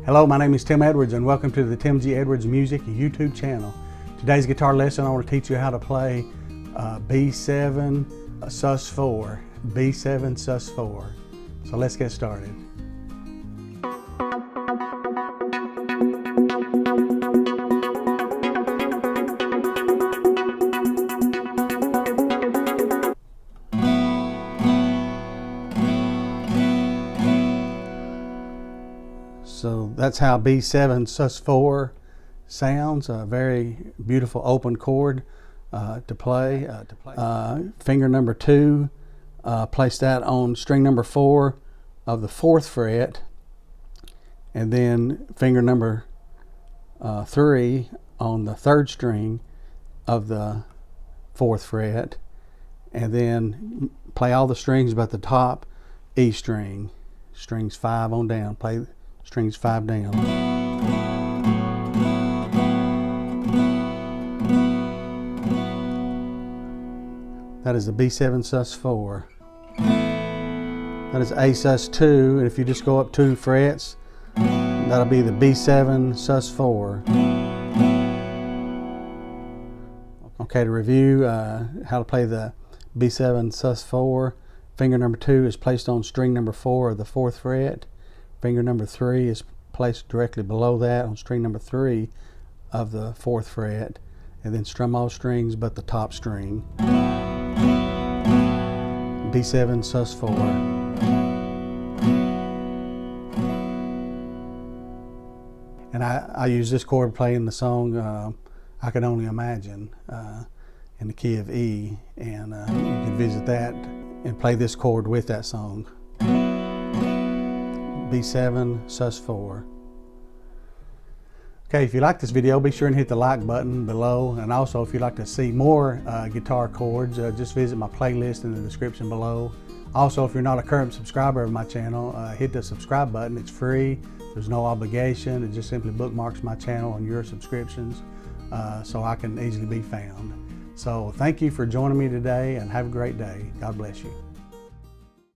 Hello, my name is Tim Edwards and welcome to the Tim G. Edwards Music YouTube channel. Today's guitar lesson I want to teach you how to play B7sus4, B7sus4. So let's get started. So that's how B7sus4 sounds. A very beautiful open chord to play. Finger number 2, place that on string number 4 of the 4th fret, and then finger number 3 on the 3rd string of the 4th fret, and then play all the strings but the top E string. Strings 5 on down. Play strings 5 down. That is the B7sus4. That is A sus2, and if you just go up 2 frets, that'll be the B7sus4. Okay, to review how to play the B7sus4, finger number 2 is placed on string number 4 of the 4th fret. Finger number 3 is placed directly below that on string number 3 of the 4th fret, and then strum all strings but the top string. B7sus4. And I use this chord playing the song I Can Only Imagine in the key of E, and you can visit that and play this chord with that song. B7sus4. Okay, if you like this video, be sure and hit the like button below, and also if you'd like to see more guitar chords, just visit my playlist in the description below. Also, if you're not a current subscriber of my channel, hit the subscribe button. It's free, there's no obligation. It just simply bookmarks my channel on your subscriptions so I can easily be found. So thank you for joining me today, and have a great day. God bless you.